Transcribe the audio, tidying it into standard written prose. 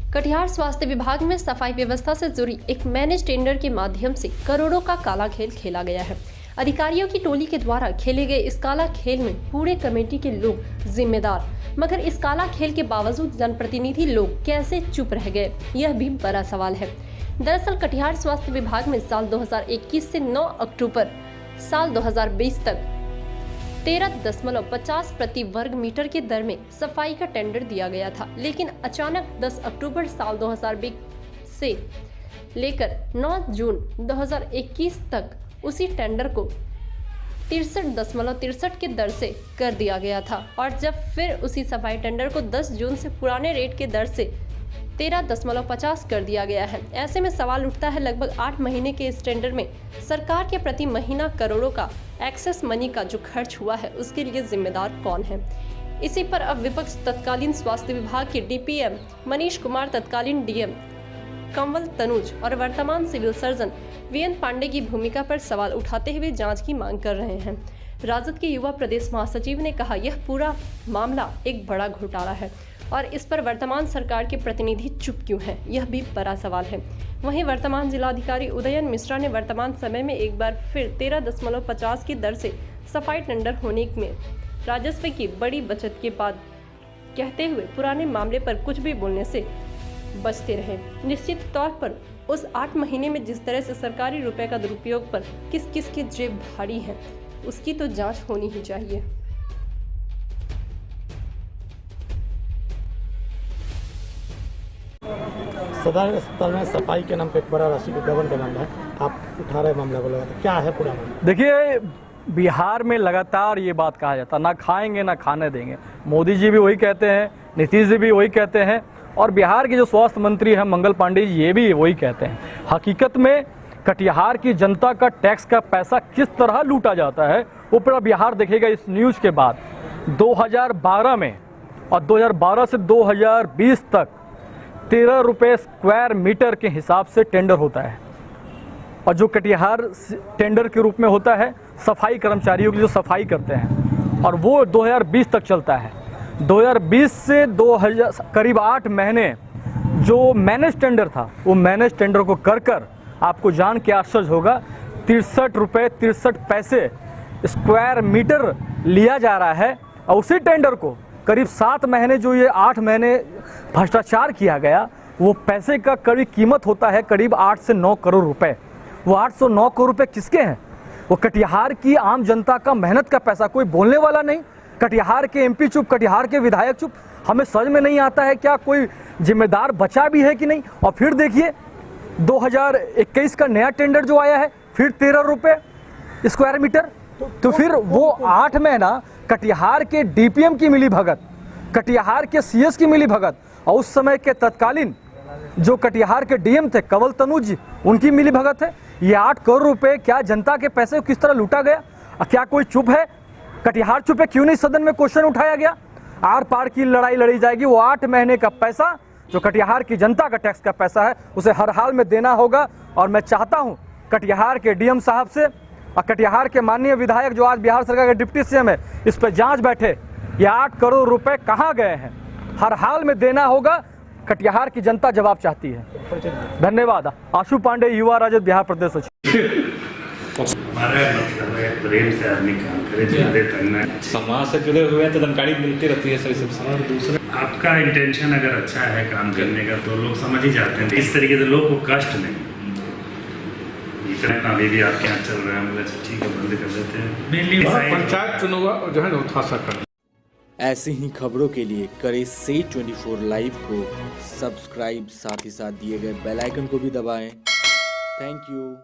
कटिहार स्वास्थ्य विभाग में सफाई व्यवस्था से जुड़ी एक मैनेज टेंडर के माध्यम से करोड़ों का काला खेल खेला गया है। अधिकारियों की टोली के द्वारा खेले गए इस काला खेल में पूरे कमेटी के लोग जिम्मेदार, मगर इस काला खेल के बावजूद जनप्रतिनिधि लोग कैसे चुप रह गए, यह भी बड़ा सवाल है। दरअसल कटिहार स्वास्थ्य विभाग में साल 2021 से 9 अक्टूबर साल 2020 तक 13.50 प्रति वर्ग मीटर के दर में सफाई का टेंडर दिया गया था, लेकिन अचानक 10 अक्टूबर साल 2020 से लेकर 9 जून 2021 तक उसी टेंडर को 63.63 के दर से कर दिया गया था और जब फिर उसी सफाई टेंडर को 10 जून से पुराने रेट के दर से 13.50 कर दिया गया है। ऐसे में सवाल उठता है, लगभग 8 महीने के इस टेंडर में सरकार के प्रति महीना करोड़ों का एक्सेस मनी का जो खर्च हुआ है, उसके लिए जिम्मेदार कौन है। इसी पर अब विपक्ष तत्कालीन स्वास्थ्य विभाग के डीपीएम मनीष कुमार, तत्कालीन डीएम कंवल तनुज और वर्तमान सिविल सर्जन वीएन पांडे की भूमिका पर सवाल उठाते हुए जांच की मांग कर रहे हैं। राजद के युवा प्रदेश महासचिव ने कहा, यह पूरा मामला एक बड़ा घोटाला है और इस पर वर्तमान सरकार के प्रतिनिधि चुप क्यों हैं, यह भी बड़ा सवाल है। वहीं वर्तमान जिलाधिकारी उदयन मिश्रा ने वर्तमान समय में एक बार फिर 13.50 की दर से सफाई टेंडर होने में राजस्व की बड़ी बचत के बाद कहते हुए पुराने मामले पर कुछ भी बोलने से बचते रहे। निश्चित तौर पर उस 8 महीने में जिस तरह से सरकारी रुपए का दुरुपयोग पर किस किस की जेब भारी है, उसकी तो जांच होनी ही चाहिए। सदर अस्पताल में सफाई के नाम पे एक बड़ा राशि का गबन का मामला है, आप उठा रहे मामला को, लगातार क्या है पूरा मामला? देखिए, बिहार में लगातार ये बात कहा जाता, ना खाएंगे ना खाने देंगे। मोदी जी भी वही कहते हैं, नीतीश जी भी वही कहते हैं और बिहार के जो स्वास्थ्य मंत्री हैं मंगल पांडे जी, ये भी वही कहते हैं। हकीकत में कटिहार की जनता का टैक्स का पैसा किस तरह लूटा जाता है, वो पूरा बिहार देखेगा इस न्यूज़ के बाद। 2012 में और 2012 से 2020 तक 13 रुपये स्क्वायर मीटर के हिसाब से टेंडर होता है और जो कटिहार टेंडर के रूप में होता है सफाई कर्मचारियों की जो सफाई करते हैं, और वो 2020 तक चलता है। 2020 से 2000 करीब 8 महीने जो मैनेज टेंडर था, वो मैनेज टेंडर को कर आपको जान के आश्चर्य होगा 63 रुपये 63 पैसे स्क्वायर मीटर लिया जा रहा है। और उसी टेंडर को करीब 7 महीने जो ये 8 महीने भ्रष्टाचार किया गया, वो पैसे का करीब कीमत होता है करीब 8 से 9 करोड़ रुपए। वो 8 से 9 करोड़ रुपए किसके हैं? वो कटिहार की आम जनता का मेहनत का पैसा। कोई बोलने वाला नहीं, कटिहार के एमपी चुप, कटिहार के विधायक चुप। हमें समझ में नहीं आता है क्या कोई जिम्मेदार बचा भी है कि नहीं। और फिर देखिए 2021 का नया टेंडर जो आया है, फिर 13 रुपये स्क्वायर मीटर। तो फिर वो 8 महीना कटिहार के डीपीएम की मिली भगत, कटिहार के सीएस की मिली भगत और उस समय के तत्कालीन जो कटिहार के डीएम थे कंवल तनुज जी, उनकी मिली भगत है। ये 8 करोड़ रुपए क्या जनता के पैसे किस तरह लूटा गया? क्या कोई चुप है? कटिहार चुप है? क्यों नहीं सदन में क्वेश्चन उठाया गया? आर पार की लड़ाई लड़ी जाएगी। वो 8 महीने का पैसा जो कटिहार की जनता का टैक्स का पैसा है, उसे हर हाल में देना होगा। और मैं चाहता हूँ कटिहार के डीएम साहब से और कटिहार के माननीय विधायक जो आज बिहार सरकार के डिप्टी सीएम है, इस पर जांच बैठे। ये 8 करोड़ रुपए कहाँ गए हैं, हर हाल में देना होगा। कटिहार की जनता जवाब चाहती है। धन्यवाद। आशु पांडे, युवा राजद, बिहार प्रदेश सचिव। हमारा मतलब है प्रेम से आदमी काम करे, ज्यादा करना है। समाज से जुड़े हुए हैं तो जानकारी मिलती रहती है सही सबसे। और दूसरा, आपका इंटेंशन अगर अच्छा है काम करने का तो लोग समझ ही जाते हैं। इस तरीके से लोग को कष्ट नहीं, इतना अभी भी आपके यहाँ चल रहा है, मुझे ठीक है बंद कर देते हैं। पंचायत चुनाव जो है ना था कर। ऐसी ही खबरों के लिए करें से 24 लाइव को सब्सक्राइब, साथ ही साथ दिए गए बेल आइकन को भी दबाएं। Thank you.